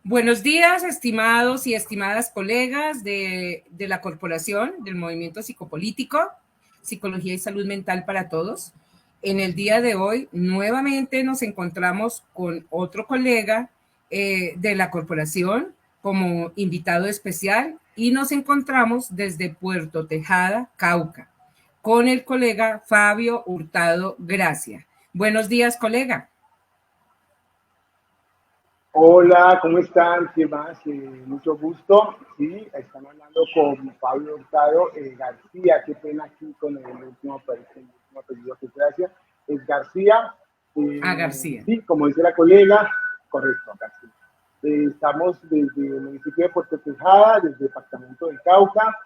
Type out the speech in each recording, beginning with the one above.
Buenos días, estimados y estimadas colegas de la Corporación del Movimiento Psicopolítico, Psicología y Salud Mental para Todos. En el día de hoy, nuevamente nos encontramos con otro colega de la Corporación como invitado especial y nos encontramos desde Puerto Tejada, Cauca, con el colega Fabio Hurtado Gracia. Buenos días, colega. Hola, ¿cómo están? ¿Qué más? Mucho gusto. Sí, están hablando con Pablo Hurtado García. Qué pena aquí con el último apellido que gracias. Es García. García. Sí, como dice la colega, correcto, García. Estamos desde el municipio de Puerto Tejada, desde el departamento de Cauca.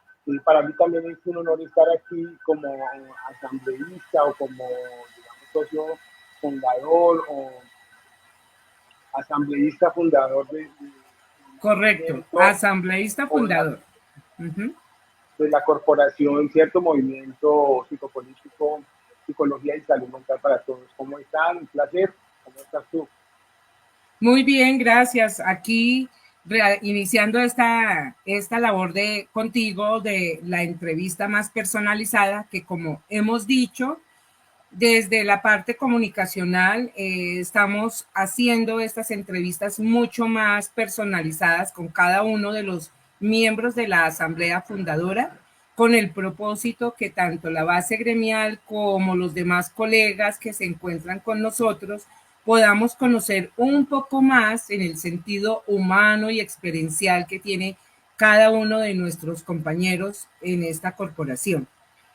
Para mí también es un honor estar aquí como asambleísta o como, digamos, socio fundador o asambleísta fundador de Correcto, movimiento asambleísta o fundador. Uh-huh. de la corporación, cierto movimiento psicopolítico, psicología y salud mental para todos. ¿Cómo están? Un placer. ¿Cómo estás tú? Muy bien, gracias. Aquí iniciando esta labor de contigo de la entrevista más personalizada que como hemos dicho, desde la parte comunicacional estamos haciendo estas entrevistas mucho más personalizadas con cada uno de los miembros de la asamblea fundadora, con el propósito que tanto la base gremial como los demás colegas que se encuentran con nosotros podamos conocer un poco más en el sentido humano y experiencial que tiene cada uno de nuestros compañeros en esta corporación.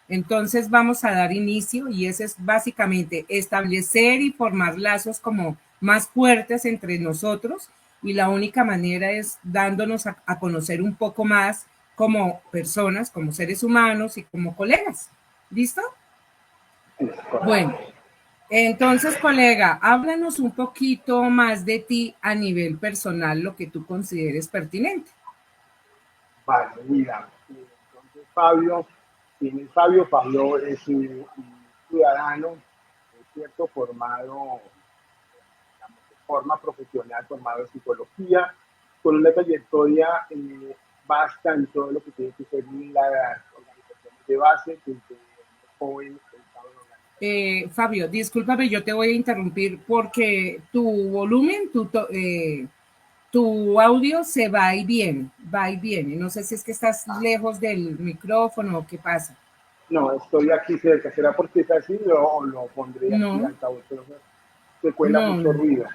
Entonces vamos a dar inicio y ese es básicamente establecer y formar lazos como más fuertes entre nosotros y la única manera es dándonos a conocer un poco más como personas, como seres humanos y como colegas. ¿Listo? Bueno, entonces colega, háblanos un poquito más de ti a nivel personal, lo que tú consideres pertinente. Vale, mira, entonces Fabio, ¿quién es Fabio? Fabio es un ciudadano, es cierto, formado, digamos, de forma profesional, formado en psicología, con una trayectoria vasta en todo lo que tiene que ser las organizaciones de base, desde joven, estado en Fabio, discúlpame, yo te voy a interrumpir porque tu volumen, tu audio se va y viene. No sé si es que estás lejos del micrófono o qué pasa. No, estoy aquí cerca. ¿Será porque es así o lo pondré aquí No, altavoz? Pero se cuela mucho no. ruido.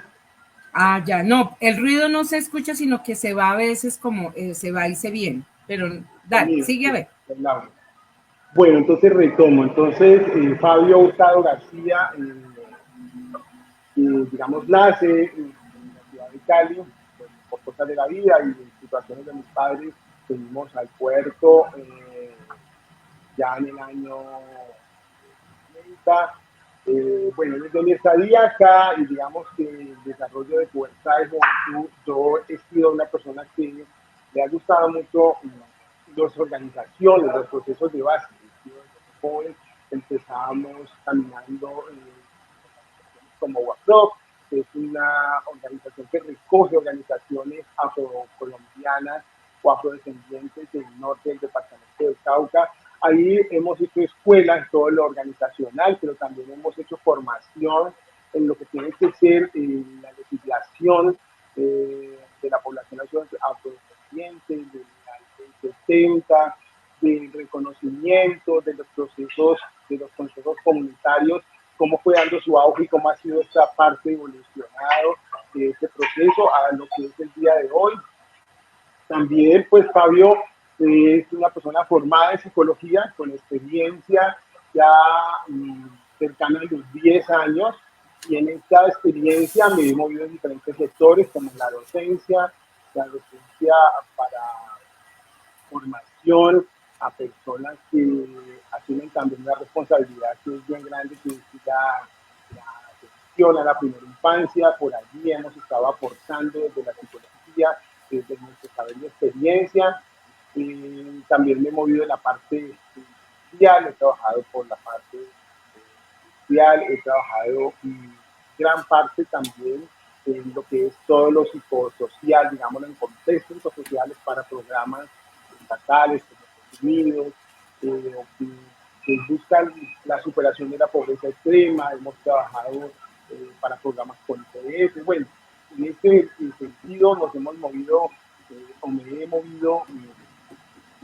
Ah, ya, no, el ruido no se escucha, sino que se va a veces como se va y se viene. Pero dale, Sonido, sigue a sí, ver. el audio. Bueno, entonces retomo. Entonces, Fabio Hurtado García, digamos, nace en la ciudad de Cali, por cosas de la vida y de situaciones de mis padres. Venimos al puerto ya en el año 90. Bueno, desde mi estadía acá y digamos que el desarrollo de pubertad de juventud, yo he sido una persona que le ha gustado mucho las organizaciones, los procesos de base. Desde joven empezábamos caminando como WAPROC, que es una organización que recoge organizaciones afrocolombianas o afrodescendientes del norte del departamento del Cauca. Ahí hemos hecho escuela en todo lo organizacional, pero también hemos hecho formación en lo que tiene que ser la legislación de la población afrodescendiente, de la ley 70, del reconocimiento de los procesos, de los consejos comunitarios, cómo fue dando su auge y cómo ha sido esta parte evolucionado de este proceso a lo que es el día de hoy. También, pues, Fabio es una persona formada en psicología, con experiencia ya cercana a los 10 años, y en esta experiencia me he movido en diferentes sectores, como la docencia para formación a personas que asumen también una responsabilidad que es bien grande, que es la atención a la primera infancia. Por allí hemos estado aportando desde la psicología, desde nuestro saber y experiencia. También me he movido en la parte social, he trabajado por la parte social, he trabajado gran parte también en lo que es todo lo psicosocial, digámoslo, en contextos psicosociales para programas estatales como Estados Unidos, que buscan la superación de la pobreza extrema. Hemos trabajado para programas con IPS. Bueno, en este sentido nos hemos movido, o me he movido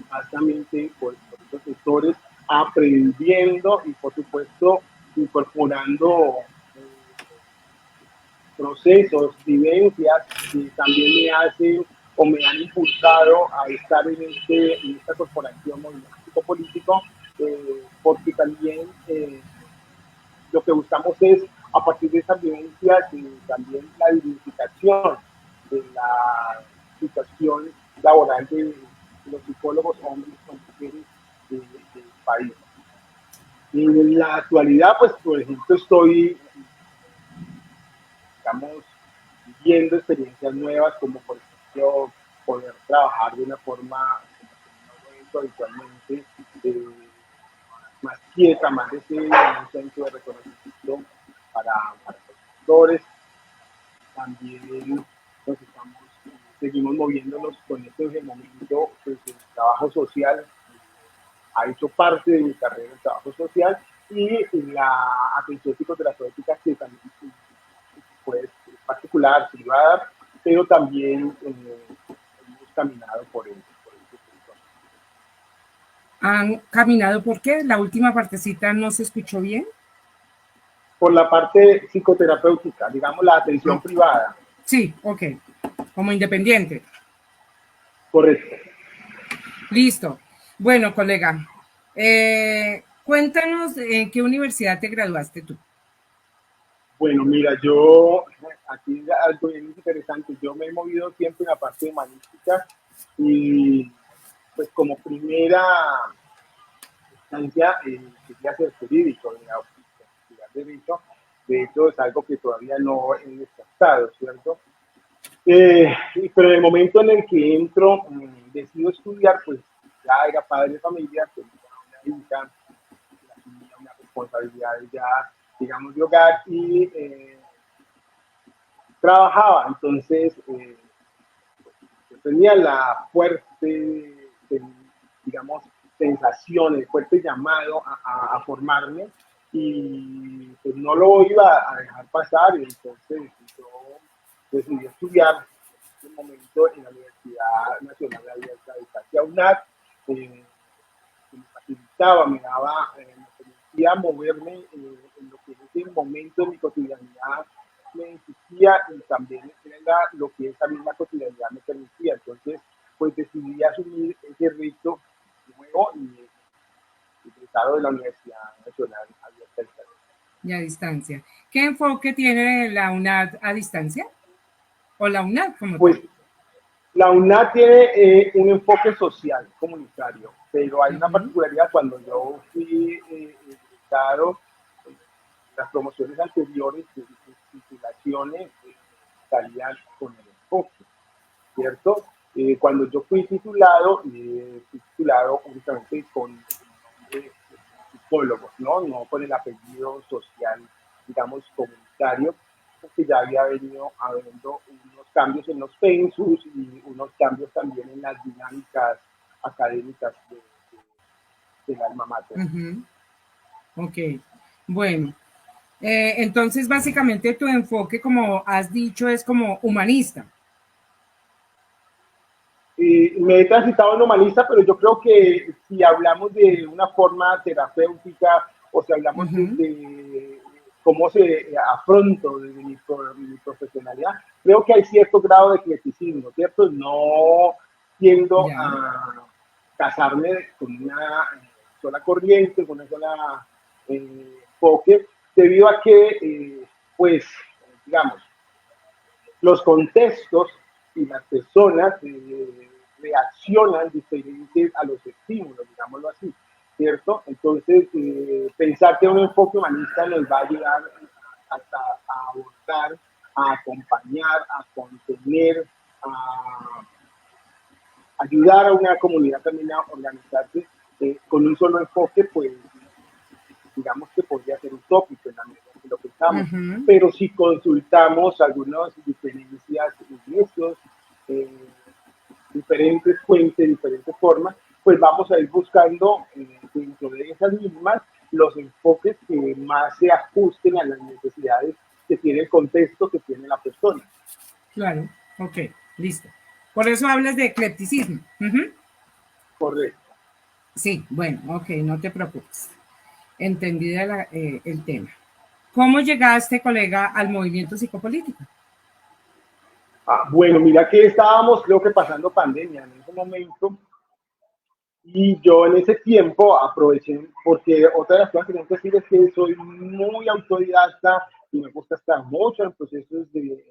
bastante por estos sectores, aprendiendo y, por supuesto, incorporando procesos, vivencias que también me hacen o me han impulsado a estar en esta corporación movimiento político, porque también lo que buscamos es, a partir de esas vivencias, también la dignificación de la situación laboral de los psicólogos, hombres o mujeres del país. En la actualidad, pues, por ejemplo, estoy, digamos, viviendo experiencias nuevas, como por ejemplo poder trabajar de una forma como no habitualmente, más quieta, más de ser un centro de reconocimiento para profesores. También nos estamos, seguimos moviéndonos con este en el momento, pues el trabajo social ha hecho parte de mi carrera el trabajo social, y la atención psicoterapéutica, que también pues particular, privada, pero también hemos caminado por este sector. ¿Han caminado por qué? La última partecita no se escuchó bien. Por la parte psicoterapéutica, digamos la atención No. privada. Sí, ok. Como independiente. Correcto. Listo. Bueno, colega, cuéntanos en qué universidad te graduaste tú. Bueno, mira, yo, aquí algo bien interesante, yo me he movido siempre en la parte humanística, y pues como primera instancia quería ser jurídico, estudiar derecho. De hecho, es algo que todavía no he descartado, ¿cierto? Pero en el momento en el que entro, decido estudiar, pues ya era padre de familia, tenía una hija, una responsabilidad ya, digamos, de hogar, y trabajaba. Entonces, yo tenía la fuerte, digamos, sensación, el fuerte llamado a formarme, y pues no lo iba a dejar pasar. Y entonces yo decidí estudiar en ese momento en la Universidad Nacional de Abierta de Casia UNAD, que me facilitaba, me daba, me permitía moverme en lo que en ese momento en mi cotidianidad me exigía, y también era lo que esa misma cotidianidad me permitía. Entonces, pues decidí asumir ese reto nuevo y egresado de la Universidad Nacional Abierta de Cali. Y a distancia. ¿Qué enfoque tiene la UNAD a distancia? O la UNAD como Pues tal. la UNAD tiene un enfoque social, comunitario, pero hay una Ujú. particularidad. Cuando yo fui egresado, las promociones anteriores de titulaciones salían con el enfoque, ¿cierto? Cuando yo fui titulado únicamente con el nombre de psicólogo, ¿no? No con el apellido social, digamos, comunitario, porque ya había venido habiendo unos cambios en los pensus y unos cambios también en las dinámicas académicas del alma mater. Ujú. Ok. Bueno, entonces básicamente tu enfoque, como has dicho, es como humanista. Me he transitado en humanista, pero yo creo que si hablamos de una forma terapéutica, o si hablamos Ujú. de cómo se afronto desde mi profesionalidad, creo que hay cierto grado de eclecticismo, ¿cierto? No tiendo Ya. a casarme con una sola corriente, con una sola enfoque, debido a que, pues, digamos, los contextos y las personas reaccionan diferentes a los estímulos, digámoslo así, ¿cierto? Entonces, pensar que un enfoque humanista nos va a ayudar hasta a abordar, a acompañar, a contener, a ayudar a una comunidad también a organizarse con un solo enfoque, pues digamos que podría ser utópico en la medida que lo pensamos, Ujú. pero si consultamos algunas diferencias en estos eh, diferentes fuentes, diferentes formas, pues vamos a ir buscando dentro de esas mismas los enfoques que más se ajusten a las necesidades que tiene el contexto, que tiene la persona. Claro, ok, listo. Por eso hablas de eclecticismo. Ujú. Correcto. Sí, bueno, ok, no te preocupes. Entendida el tema. ¿Cómo llegaste, colega, al movimiento psicopolítico? Bueno, mira que estábamos, creo que pasando pandemia en ese momento, y yo en ese tiempo aproveché, porque otra de las cosas que tengo que decir es que soy muy autodidacta y me gusta estar mucho en procesos de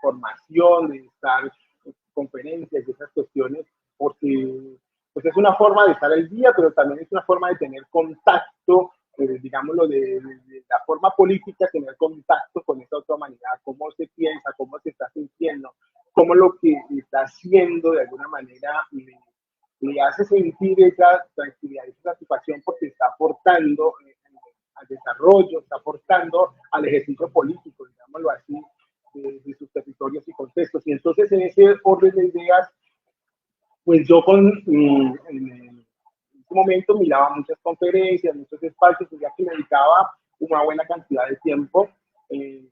formación, de estar en conferencias y esas cuestiones, porque pues es una forma de estar al día, pero también es una forma de tener contacto, digámoslo, de la forma política, tener contacto con esa otra humanidad, cómo se piensa, cómo se está sintiendo, cómo lo que está haciendo de alguna manera le hace sentir esa tranquilidad, esa satisfacción porque está aportando al desarrollo, está aportando al ejercicio político, digámoslo así, de sus territorios y contextos. Y entonces en ese orden de ideas, pues yo en ese momento miraba muchas conferencias, muchos espacios, ya que me dedicaba una buena cantidad de tiempo eh,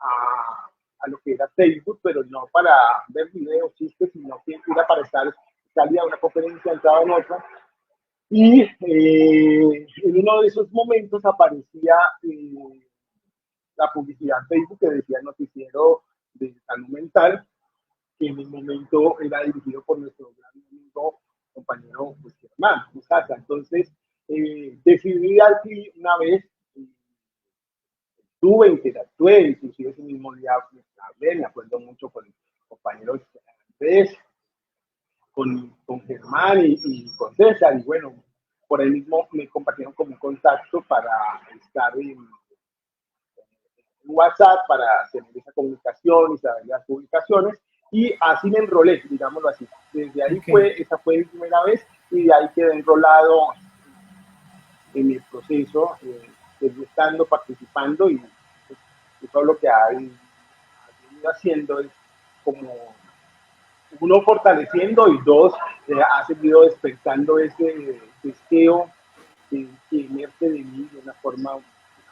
a lo que era Facebook, pero no para ver videos, chistes, sino que era para estar, salía a una conferencia, entraba en otra. Y en uno de esos momentos aparecía la publicidad en Facebook que decía noticiero de salud mental, que en el momento era dirigido por nuestro gran amigo, compañero pues, Germán Musaza. Entonces, decidí aquí una vez, tuve, interactué, inclusive ese mismo día hablé, me acuerdo mucho con el compañero Andrés, con Germán con César, y bueno, por ahí mismo me compartieron como un contacto para estar en WhatsApp para tener esa comunicación y saber las publicaciones, y así me enrolé, digámoslo así. Desde ahí Ok, esa fue mi primera vez, y de ahí quedé enrolado en el proceso, estando, participando, y pues, todo lo que ha venido haciendo es como uno fortaleciendo y dos, ha seguido despertando ese deseo que emerge de mí de una forma,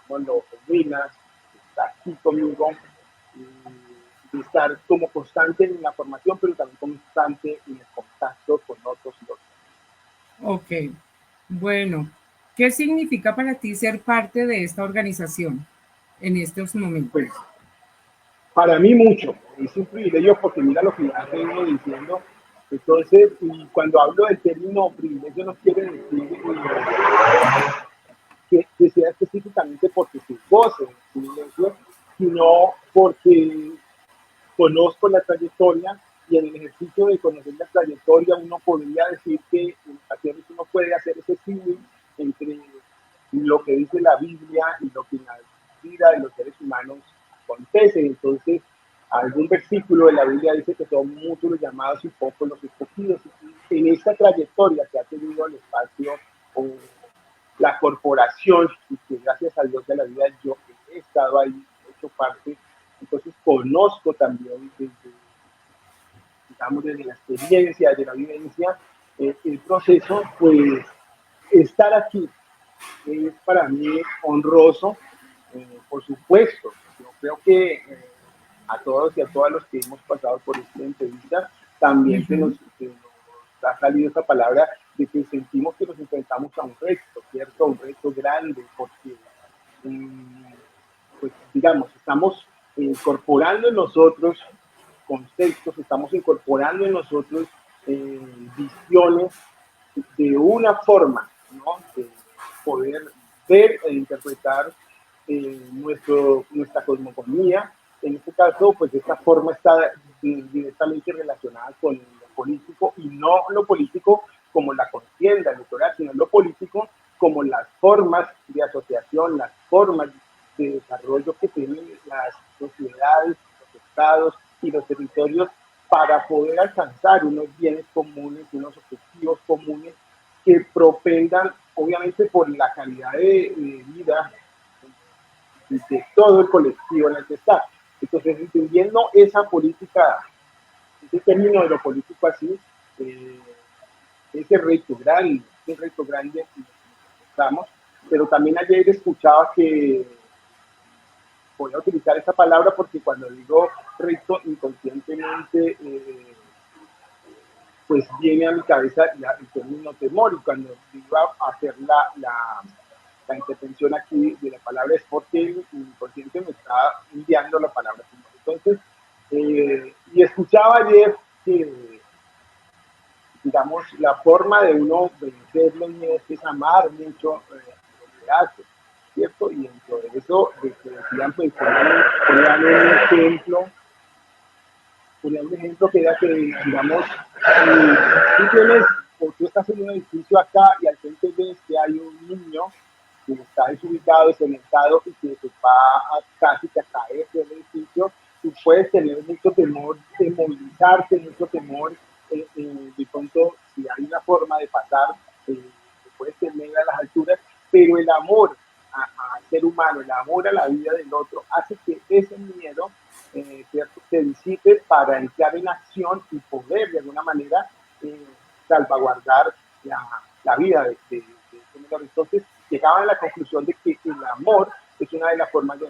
digámoslo, genuina, está aquí conmigo, de estar como constante en la formación, pero también constante en el contacto con otros y otros. ok. Bueno, ¿qué significa para ti ser parte de esta organización en estos Pues momentos? para mí mucho, es un privilegio porque mira lo que ya vengo diciendo. Entonces, y cuando hablo del término privilegio no quiere decir que sea específicamente porque se goce del privilegio, sino porque conozco la trayectoria, y en el ejercicio de conocer la trayectoria uno podría decir que en ocasiones uno puede hacer ese símil entre lo que dice la Biblia y lo que en la vida de los seres humanos acontece. Entonces, algún versículo de la Biblia dice que son muchos los llamados y pocos los escogidos. Y en esta trayectoria que ha tenido el espacio o la corporación, y que gracias a Dios de la vida yo he estado ahí, he hecho parte, entonces conozco también desde, digamos, desde la experiencia, desde la vivencia, el proceso, pues estar aquí es para mí honroso, por supuesto. Yo creo que a todos y a todas los que hemos pasado por esta entrevista, también Ujú. se nos ha salido esa palabra de que sentimos que nos enfrentamos a un reto, ¿cierto? Un reto grande, porque, pues, digamos, estamos incorporando en nosotros conceptos, estamos incorporando en nosotros visiones de una forma, ¿no? De poder ver e interpretar nuestra cosmogonía. En este caso, pues esta forma está directamente relacionada con lo político, y no lo político como la contienda electoral, sino lo político como las formas de asociación, las formas de desarrollo que tienen las sociedades, los estados y los territorios para poder alcanzar unos bienes comunes, unos objetivos comunes que propendan, obviamente, por la calidad de vida de todo el colectivo en el que está. Entonces, entendiendo esa política, ese término de lo político así, eh, ese reto grande en el que estamos, pero también ayer escuchaba que voy a utilizar esta palabra porque cuando digo reto inconscientemente, pues viene a mi cabeza el término temor, y cuando iba a hacer la intervención aquí de la palabra es porque el inconsciente me está enviando la palabra temor. Entonces, y escuchaba ayer que, digamos, la forma de uno vencer los miedos es amar mucho lo que hace, ¿cierto? Y dentro de eso, de que decían, pues, ponían un ejemplo, que era que, digamos, tú tienes, o tú estás en un edificio acá y al frente ves que hay un niño que está desubicado, desorientado y que se va a casi que a caer del edificio, tú puedes tener mucho temor de movilizarte, mucho temor de pronto, si hay una forma de pasar, puedes tener a las alturas, pero el amor al ser humano, el amor a la vida del otro, hace que ese miedo ¿cierto? Se disipe para entrar en acción y poder de alguna manera salvaguardar la vida de ese menor. Entonces llegaban a la conclusión de que el amor es una de las formas de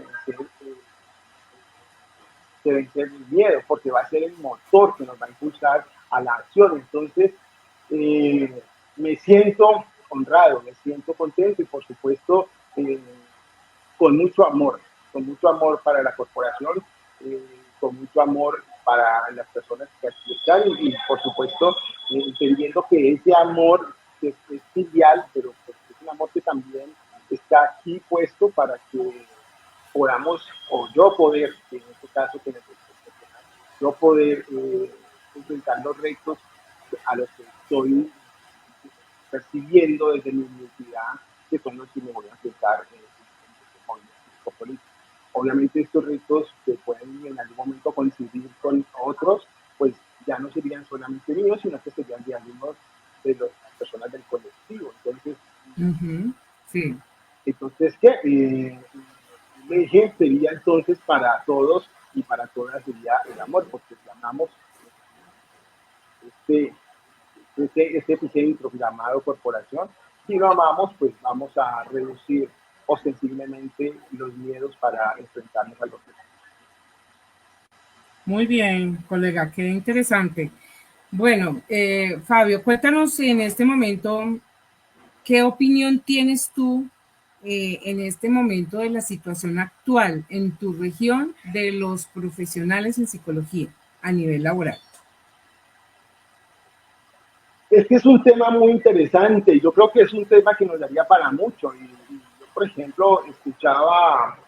vencer el miedo, porque va a ser el motor que nos va a impulsar a la acción. Entonces, me siento honrado, me siento contento y por supuesto con mucho amor para la corporación, con mucho amor para las personas que aquí están y por supuesto entendiendo que ese amor es filial, pero pues, es un amor que también está aquí puesto para que podamos, o yo poder, en este caso, que yo poder enfrentar los retos a los que estoy percibiendo desde mi identidad, que son los que me voy a enfrentar en este movimiento político. Obviamente estos retos que pueden en algún momento coincidir con otros, pues ya no serían solamente míos, sino que serían de algunos de las personas del colectivo. Entonces, sí. entonces ¿qué? El eje sería entonces para todos y para todas sería el amor, porque si amamos este, este epicentro llamado corporación, si lo amamos, pues vamos a reducir ostensiblemente los miedos para enfrentarnos a los retos. Muy bien, colega, qué interesante. Bueno, Fabio, cuéntanos en este momento, ¿qué opinión tienes tú en este momento de la situación actual en tu región de los profesionales en psicología a nivel laboral? Es que es un tema muy interesante, yo creo que es un tema que nos daría para mucho. Y yo, por ejemplo, escuchaba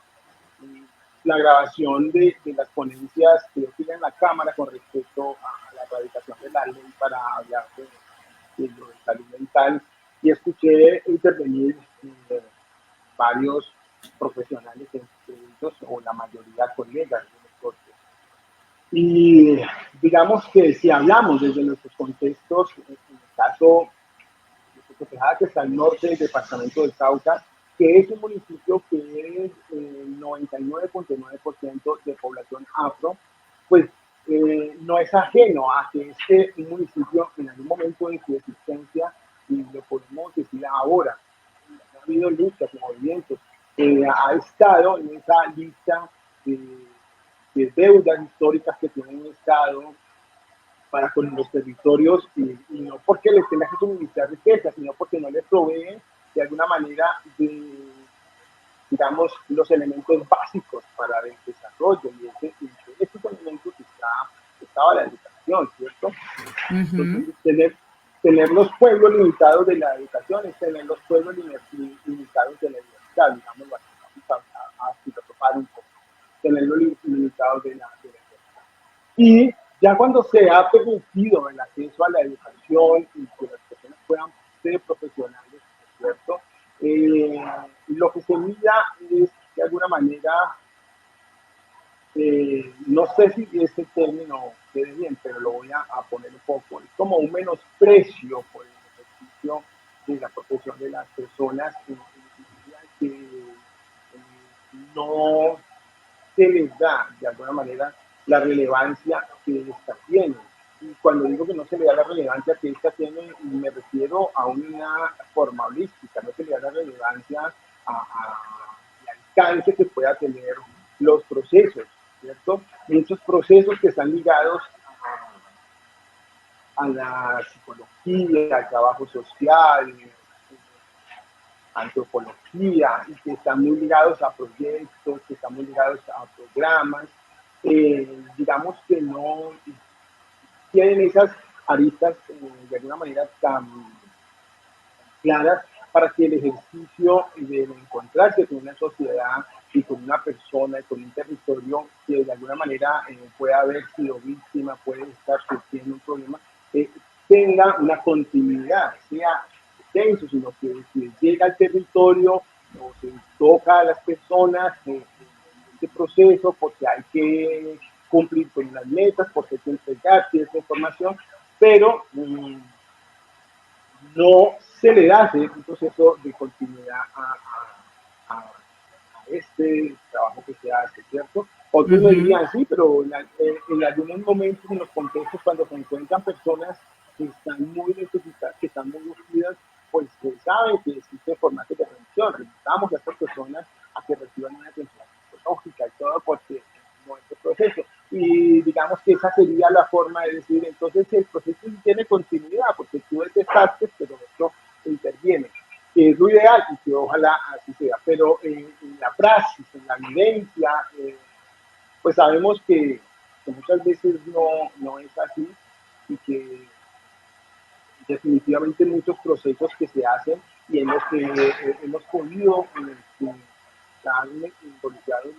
la grabación de las ponencias que yo tiene en la Cámara con respecto a la erradicación de la ley para hablar de lo de salud mental y escuché intervenir varios profesionales, entre ellos, o la mayoría colegas de los cortes. Y digamos que si hablamos desde nuestros contextos, en el caso de Cotejada, que está al norte del departamento del Cauca, que es un municipio que es 99.9% de población afro, pues no es ajeno a que este municipio en algún momento de su existencia, y lo podemos decir ahora, ha habido luchas y movimientos, ha estado en esa lista de deudas históricas que tiene un Estado para con los territorios y no porque les tenga que suministrar riqueza, sino porque no les provee de alguna manera de, digamos, los elementos básicos para el desarrollo. Y estos elementos estaba la educación, ¿cierto? Entonces, tener los pueblos limitados de la educación es tener los pueblos limitados de la universidad, digamos, vamos a filosofar un poco, tenerlos limitados de la universidad. Y ya cuando se ha permitido el acceso a la educación y que las personas puedan ser profesionales, ¿cierto? Lo que se mira es, de alguna manera, no sé si este término quede bien, pero lo voy a poner un poco, es como un menosprecio por el ejercicio de la profesión de las personas que no se les da de alguna manera la relevancia que esta tiene. Y cuando digo que no se le da la relevancia que esta tiene, me refiero a una forma holística, no se le da la relevancia al alcance que pueda tener los procesos, ¿cierto? Muchos procesos que están ligados a la psicología, al trabajo social, antropología, y que están muy ligados a proyectos, que están muy ligados a programas, digamos que no tienen esas aristas de alguna manera tan claras para que el ejercicio de encontrarse con una sociedad y con una persona y con un territorio que de alguna manera puede haber sido víctima, puede estar sufriendo un problema, tenga una continuidad, sea extenso, sino que si llega al territorio o se toca a las personas en este proceso porque hay que cumplir con las metas, porque hay que entregar cierta información, pero no se le da un proceso de continuidad a este trabajo que se hace, ¿cierto? Otros me dirían, sí, pero en algunos momentos, en los contextos, cuando se encuentran personas que están muy necesitadas, que están muy urgidas, pues se sabe que existe formatos de atención. Necesitamos a estas personas a que reciban una atención psicológica y todo, porque no es el proceso. Y digamos que esa sería la forma de decir, entonces el proceso tiene continuidad, porque tú detestaste, pero esto interviene, que es lo ideal y que ojalá así sea. Pero en la praxis, en la vivencia, pues sabemos que muchas veces no es así y que definitivamente muchos procesos que se hacen y en los que hemos podido estar involucrados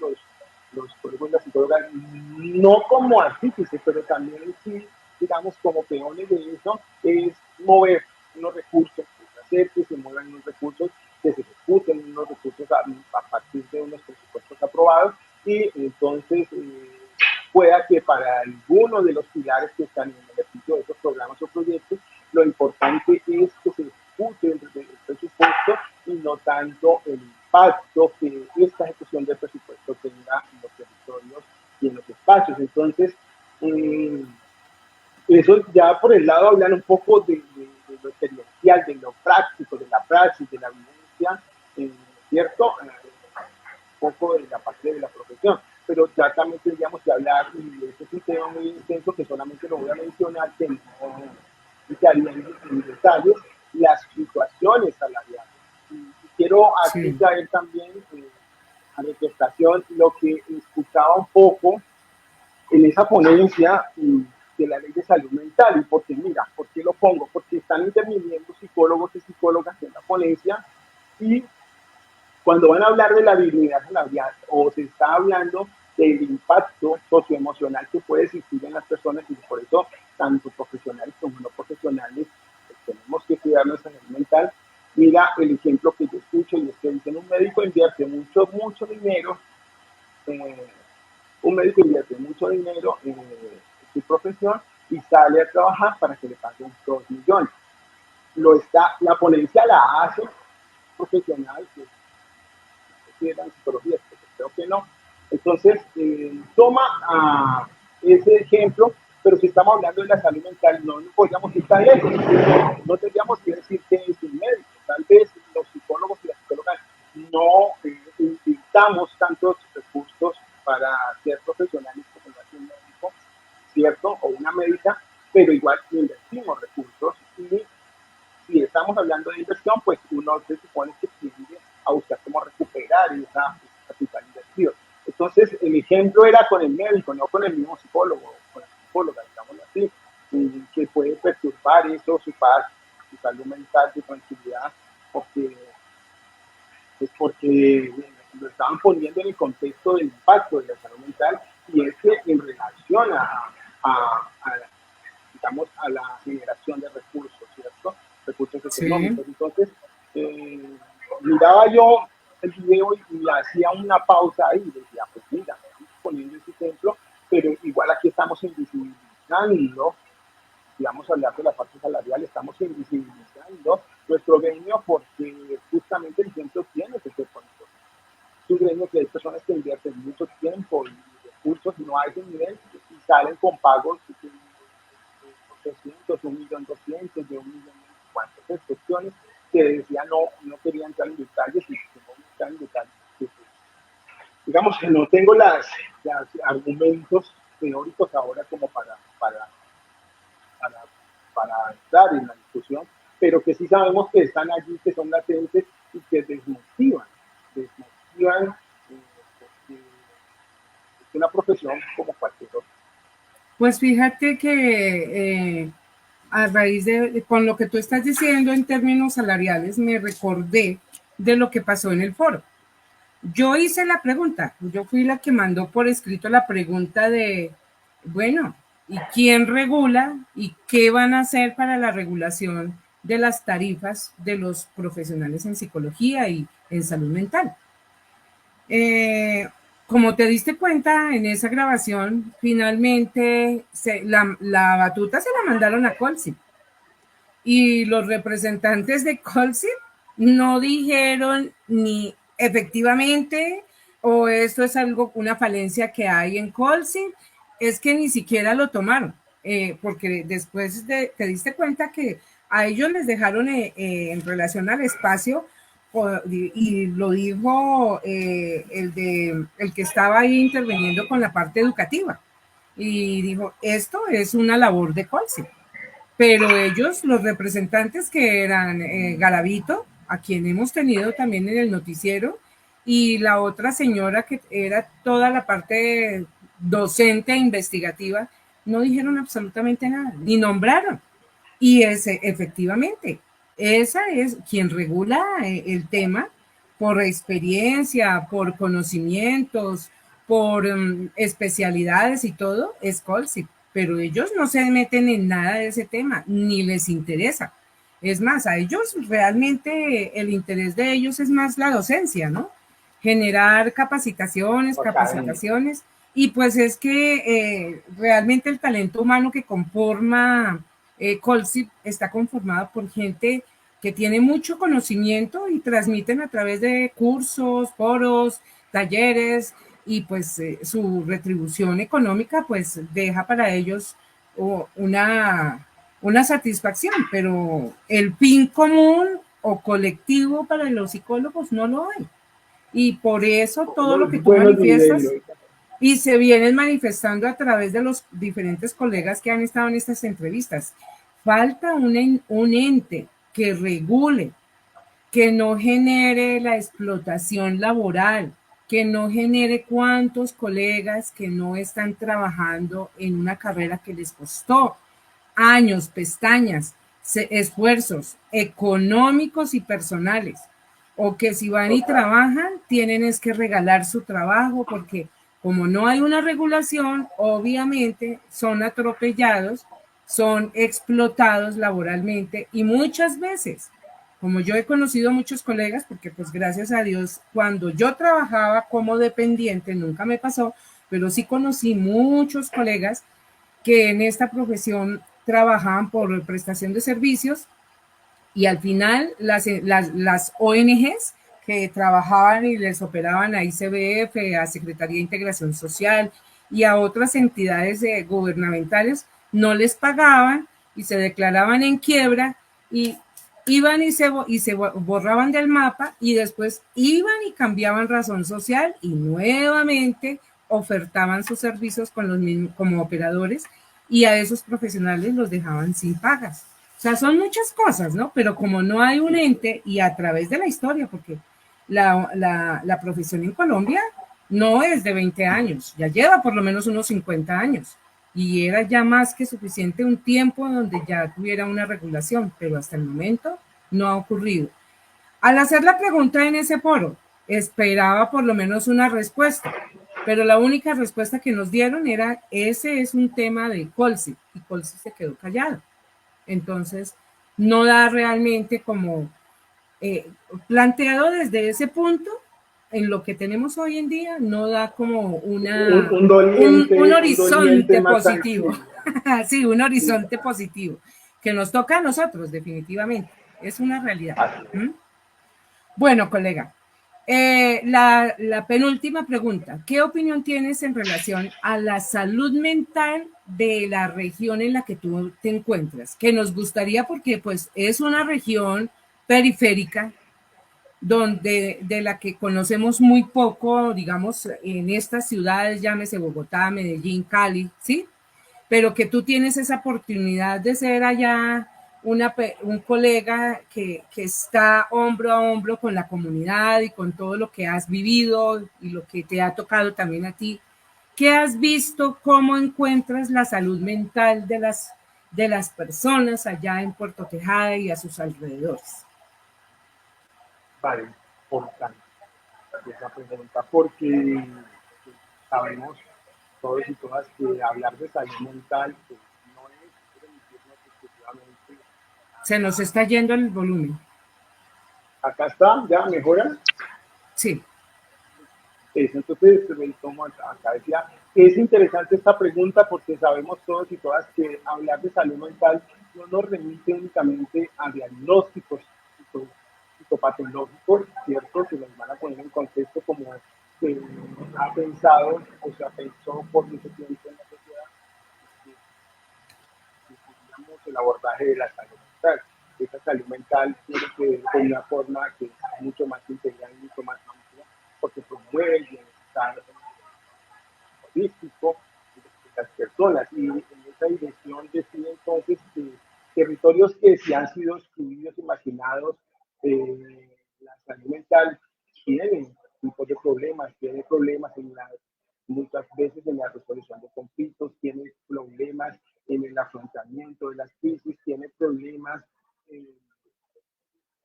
los psicólogos y las psicólogas, no como artífices, pero también sí, digamos, como peones de eso, es mover unos recursos, hacer que se muevan unos recursos, que se ejecuten unos recursos a partir de unos presupuestos aprobados y entonces pueda que para algunos de los pilares que están en el ejercicio de esos programas o proyectos, lo importante es que se ejecute el presupuesto y no tanto el impacto que esta ejecución del presupuesto tenga en los territorios y en los espacios. Entonces, eso ya por el lado hablar un poco de lo experiencial, de lo práctico, de la praxis, de la vivencia, ¿cierto? Un poco de la parte de la profesión, pero ya también tendríamos que hablar, y este es un tema muy extenso que solamente lo voy a mencionar, que no entraría en detalles, las situaciones salariales. Y quiero aquí Sí, traer también a reflexión lo que escuchaba un poco en esa ponencia de la ley de salud mental. Y porque, mira, ¿por qué lo pongo? Porque están interviniendo psicólogos y psicólogas en la ponencia y cuando van a hablar de la dignidad salarial o se está hablando del impacto socioemocional que puede existir en las personas y por eso tanto profesionales como no profesionales pues, tenemos que cuidar nuestra salud mental. Mira el ejemplo que yo escucho y es que dicen un médico invierte mucho dinero, eh, un médico invierte mucho dinero en su profesión y sale a trabajar para que le paguen 2 millones. La ponencia la hace profesional, que si eran psicología, creo que no. Entonces, toma ese ejemplo, pero si estamos hablando de la salud mental, no podríamos ir tan lejos, no tendríamos que decir que es un médico, tal vez los psicólogos y las psicólogas no utilizamos tantos recursos para ser profesionales como lo hace un médico, ¿cierto? O una médica, pero igual invertimos recursos y si estamos hablando de inversión, pues uno se supone que tiende a buscar cómo recuperar esa capital invertido. Entonces, el ejemplo era con el médico, no con el mismo psicólogo, con la psicóloga, digámoslo así, que puede perturbar eso, su paz, su salud mental, su tranquilidad, porque, pues porque lo estaban poniendo en el contexto del impacto de la salud mental y es que en relación a digamos, a la generación de recursos, ¿cierto? Recursos sí. económicos. Entonces, miraba yo el video y hacía una pausa ahí y decía, pues mira, estamos poniendo ese ejemplo, pero igual aquí estamos invisibilizando, digamos, hablar de la parte salarial, estamos invisibilizando nuestro gremio porque justamente el ejemplo tiene que ser bonito. tu gremio, que hay personas que invierten mucho tiempo y recursos no a ese nivel y salen con pagos de 800, 1.200.000, de 1.000.000, cuántas cuestiones que decían no querían entrar en detalles y que no entrar en detalles. Digamos que no tengo las argumentos teóricos ahora como para, para entrar en la discusión, pero que sí sabemos que están allí, que son latentes y que desmotivan porque es una profesión como cualquier otra. Pues fíjate que a raíz con lo que tú estás diciendo en términos salariales, me recordé de lo que pasó en el foro. Yo hice la pregunta, yo fui la que mandó por escrito la pregunta de, bueno, ¿y quién regula y qué van a hacer para la regulación de las tarifas de los profesionales en psicología y en salud mental? Como te diste cuenta en esa grabación, finalmente la batuta se la mandaron a Colsi y los representantes de Colsi no dijeron ni efectivamente o esto es algo, una falencia que hay en Colsi, es que ni siquiera lo tomaron, porque después te diste cuenta que a ellos les dejaron en relación al espacio y lo dijo el que estaba ahí interviniendo con la parte educativa y dijo, esto es una labor de Colsi, pero ellos, los representantes que eran Garavito, a quien hemos tenido también en el noticiero, y la otra señora que era toda la parte docente e investigativa, no dijeron absolutamente nada, ni nombraron. Y ese, efectivamente, esa es quien regula el tema por experiencia, por conocimientos, por especialidades y todo, es Colsi, pero ellos no se meten en nada de ese tema, ni les interesa. Es más, a ellos realmente el interés de ellos es más la docencia, ¿no? Generar capacitaciones, y pues es que realmente el talento humano que conforma Colsi está conformado por gente que tiene mucho conocimiento y transmiten a través de cursos, foros, talleres y pues su retribución económica pues deja para ellos una satisfacción, pero el fin común o colectivo para los psicólogos no lo hay. Y por eso todo lo que tú manifiestas y se vienen manifestando a través de los diferentes colegas que han estado en estas entrevistas. Falta un ente que regule, que no genere la explotación laboral, que no genere cuantos colegas que no están trabajando en una carrera que les costó años, pestañas, esfuerzos económicos y personales, o que si van y trabajan, tienen es que regalar su trabajo porque como no hay una regulación, obviamente son atropellados, son explotados laboralmente y muchas veces, como yo he conocido muchos colegas, porque pues gracias a Dios, cuando yo trabajaba como dependiente, nunca me pasó, pero sí conocí muchos colegas que en esta profesión trabajaban por prestación de servicios y al final las ONGs que trabajaban y les operaban a ICBF, a Secretaría de Integración Social y a otras entidades gubernamentales, no les pagaban y se declaraban en quiebra y iban y se borraban del mapa y después iban y cambiaban razón social y nuevamente ofertaban sus servicios con los mismos, como operadores y a esos profesionales los dejaban sin pagas. O sea, son muchas cosas, ¿no? Pero como no hay un ente y a través de la historia, porque la profesión en Colombia no es de 20 años, ya lleva por lo menos unos 50 años y era ya más que suficiente un tiempo donde ya tuviera una regulación, pero hasta el momento no ha ocurrido. Al hacer la pregunta en ese foro, esperaba por lo menos una respuesta, pero la única respuesta que nos dieron era, ese es un tema de Colsi, y Colsi se quedó callado. Entonces, no da realmente como planteado desde ese punto, en lo que tenemos hoy en día, no da como un horizonte positivo. Sí, un horizonte positivo, que nos toca a nosotros definitivamente, es una realidad. ¿Mm? Bueno, colega, La penúltima pregunta, ¿qué opinión tienes en relación a la salud mental de la región en la que tú te encuentras? Que nos gustaría porque pues es una región periférica donde de la que conocemos muy poco, digamos, en estas ciudades, llámese Bogotá, Medellín, Cali, ¿sí? Pero que tú tienes esa oportunidad de ser allá un colega que está hombro a hombro con la comunidad y con todo lo que has vivido y lo que te ha tocado también a ti. ¿Qué has visto? ¿Cómo encuentras la salud mental de las personas allá en Puerto Tejada y a sus alrededores? Vale, importante esa pregunta, porque sabemos todos y todas que hablar de salud mental pues, no es remitirnos exclusivamente Se nos está yendo el volumen. acá está, ya mejora. Sí. Eso, entonces, retomo acá, decía, es interesante esta pregunta porque sabemos todos y todas que hablar de salud mental no nos remite únicamente a diagnósticos psicopatológicos, ¿cierto? Que nos van a poner en contexto como se ha pensado o se ha pensado por mucho tiempo en la sociedad, digamos, el abordaje de la salud mental. Esa salud mental tiene que ver con una forma que es mucho más integral y mucho más amplia, porque promueve el bienestar holístico de las personas. Y en esa dirección decide entonces que territorios que se han sido excluidos y marginados, la salud mental tienen tipos de problemas, tiene problemas muchas veces en la resolución de conflictos, tiene problemas en el afrontamiento de las crisis, tiene problemas en,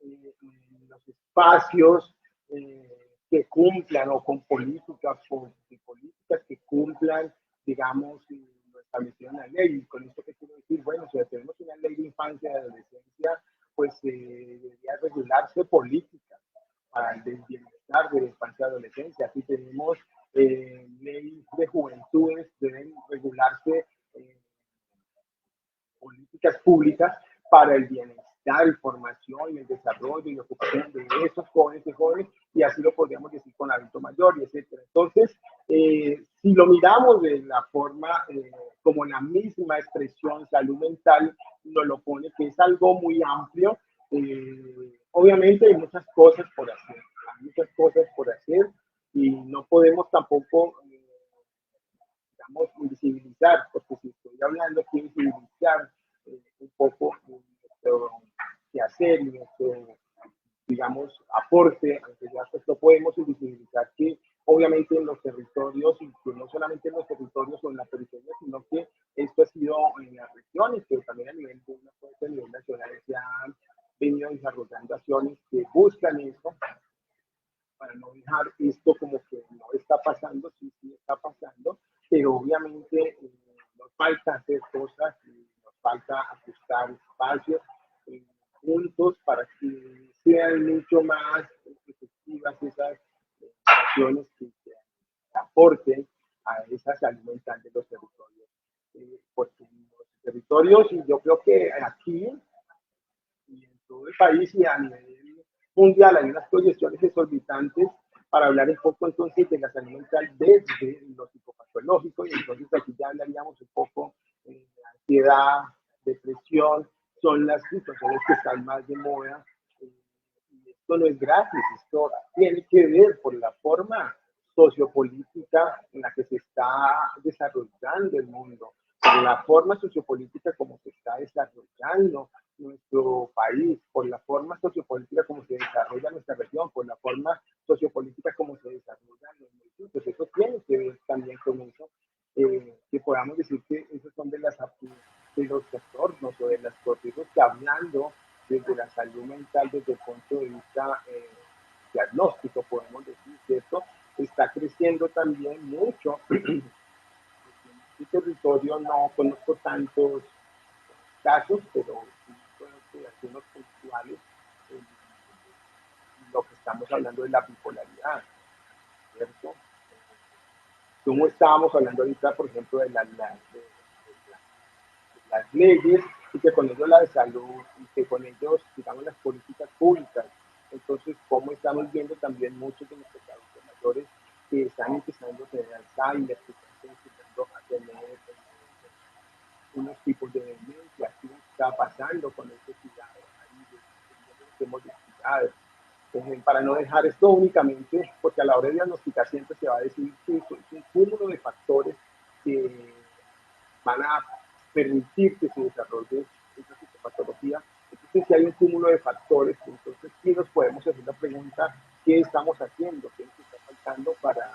en los espacios que cumplan o con políticas que cumplan, digamos, lo establecido en la ley. Y con esto que quiero decir, bueno, si tenemos una ley de infancia y adolescencia, pues debería regularse política para el bienestar de la infancia y adolescencia. Aquí tenemos ley de juventudes, deben regularse políticas públicas para el bienestar y formación y el desarrollo y ocupación de esos jóvenes y jóvenes, y así lo podríamos decir con adulto mayor, y etcétera. Entonces, si lo miramos de la forma como la misma expresión salud mental nos lo pone, que es algo muy amplio, obviamente hay muchas cosas por hacer, hay muchas cosas por hacer, y no podemos tampoco digamos, invisibilizar, porque si estoy hablando aquí de visibilizar un poco nuestro quehacer y nuestro, digamos, aporte, aunque ya pues lo podemos invisibilizar, que obviamente en los territorios, y que no solamente en los territorios o en la periferia, sino que esto ha sido en las regiones, pero también a nivel, de una fuerza, a nivel nacional se han venido desarrollando acciones que buscan eso, para no dejar esto como que no está pasando, sí, sí está pasando, pero obviamente nos falta hacer cosas, nos falta ajustar espacios juntos para que sean mucho más efectivas esas acciones que aporten a esa salud mental de los territorios. Porque los territorios, y yo creo que aquí y en todo el país y a nivel mundial hay unas proyecciones exorbitantes para hablar un poco entonces de la salud mental desde lo psicopatológico, y entonces aquí ya hablaríamos un poco de ansiedad, depresión, son las situaciones que están más de moda. Y esto no es gratis, esto tiene que ver por la forma sociopolítica en la que se está desarrollando el mundo, por la forma sociopolítica como se está desarrollando nuestro país, por la forma sociopolítica como se desarrolla nuestra región, por la forma sociopolítica como se desarrollan los municipios. Eso tiene que ver también con eso, que podamos decir que esos son de los trastornos o de los procesos que hablando desde la salud mental, desde el punto de vista diagnóstico, podemos decir que esto está creciendo también mucho. En mi territorio no conozco tantos casos, pero sí conozco algunos puntuales. eh, lo que estamos hablando de la bipolaridad, ¿cierto? Como estábamos hablando ahorita, por ejemplo, de las leyes, y que con ello la de salud, y que con ellos, digamos, las políticas públicas Entonces, como estamos viendo también muchos de nuestros adultos mayores que están empezando a tener Alzheimer, que están empezando a tener unos tipos de demencia, qué está pasando con este cuidado ahí que hemos descuidado. Para no dejar esto únicamente, porque a la hora de diagnosticar siempre se va a decir que es un cúmulo de factores que van a permitir que se desarrolle esta psicopatología. Entonces, si hay un cúmulo de factores, entonces sí nos podemos hacer la pregunta, ¿qué estamos haciendo? ¿Qué nos está faltando para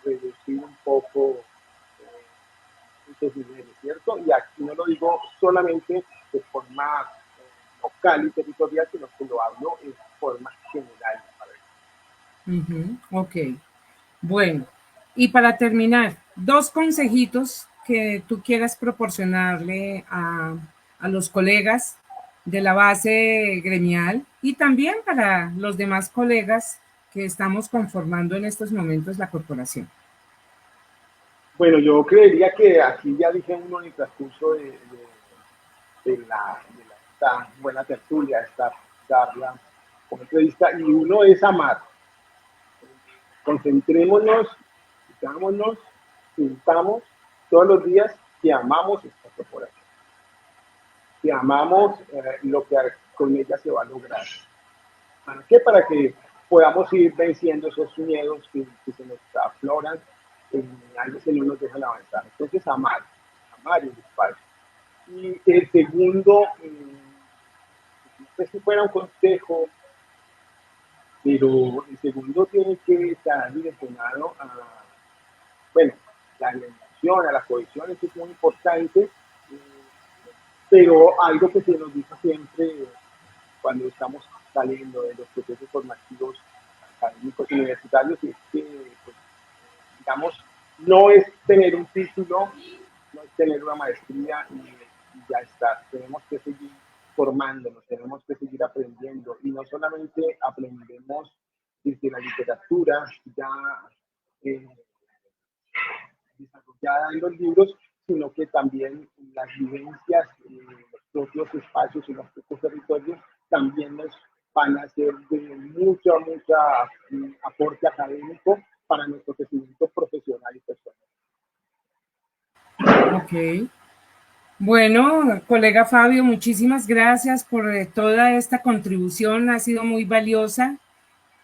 reducir un poco estos niveles, ¿cierto? Y aquí no lo digo solamente de forma local y territorial, sino que lo hablo en forma general. Ok, bueno, y para terminar, dos consejitos que tú quieras proporcionarle a los colegas de la base gremial y también para los demás colegas que estamos conformando en estos momentos la corporación. Bueno, yo creería que aquí ya dije uno en el transcurso de esta buena tertulia, esta charla como entrevista, y uno es amar. Concentrémonos, digámonos, sintamos todos los días que amamos esta corporación, que amamos lo que con ella se va a lograr. ¿Para qué? Para que podamos ir venciendo esos miedos que se nos afloran, a veces no nos dejan avanzar. Entonces, amar el espacio. Y el segundo, no sé si fuera un consejo, pero el segundo tiene que estar direccionado a, bueno, la alimentación, a la cohesión, eso es muy importante, pero algo que se nos dice siempre cuando estamos saliendo de los procesos formativos académicos universitarios es que, pues, digamos, no es tener un título, no es tener una maestría y ya está. Tenemos que seguir formándonos, tenemos que seguir aprendiendo y no solamente aprendemos desde la literatura ya eh, desarrollada en los libros, sino que también las vivencias, los propios espacios y los propios territorios también nos van a hacer de mucha aporte académico para nuestro crecimiento profesional y personal. Ok. Bueno, colega Fabio, muchísimas gracias por toda esta contribución. Ha sido muy valiosa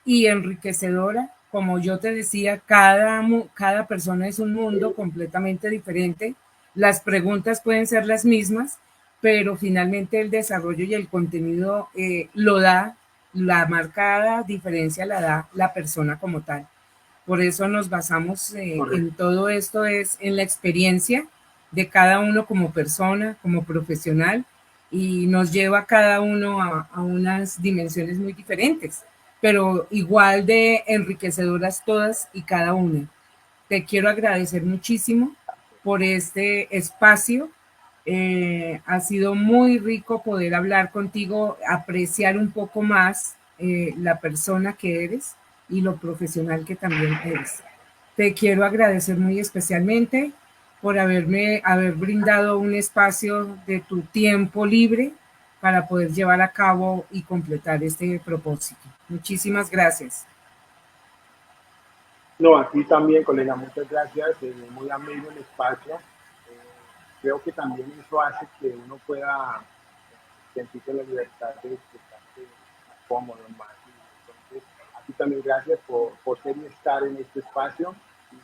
y enriquecedora. Como yo te decía, cada persona es un mundo completamente diferente. Las preguntas pueden ser las mismas, pero finalmente el desarrollo y el contenido lo da, la marcada diferencia la da la persona como tal. Por eso nos basamos en todo esto, es en la experiencia de cada uno como persona, como profesional, y nos lleva a cada uno a unas dimensiones muy diferentes, pero igual de enriquecedoras todas y cada una. Te quiero agradecer muchísimo por este espacio. Ha sido muy rico poder hablar contigo, apreciar un poco más la persona que eres y lo profesional que también eres. Te quiero agradecer muy especialmente por haber brindado un espacio de tu tiempo libre para poder llevar a cabo y completar este propósito. Muchísimas gracias. No, aquí también, colega, muchas gracias. Muy ameno el espacio. Creo que también eso hace que uno pueda sentirse la libertad de expresarse más cómodo, más. Entonces, aquí también gracias por ser y estar en este espacio. Y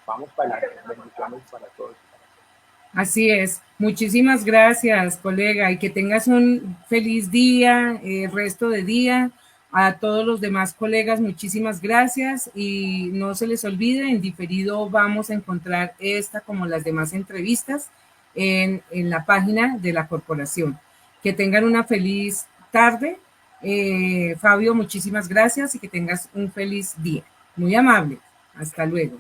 vamos para las bendiciones para todos. Así es. Muchísimas gracias, colega, y que tengas un feliz día, resto de día. A todos los demás colegas, muchísimas gracias y no se les olvide, en diferido vamos a encontrar esta como las demás entrevistas en la página de la corporación. Que tengan una feliz tarde. Fabio, muchísimas gracias y que tengas un feliz día. Muy amable. Hasta luego.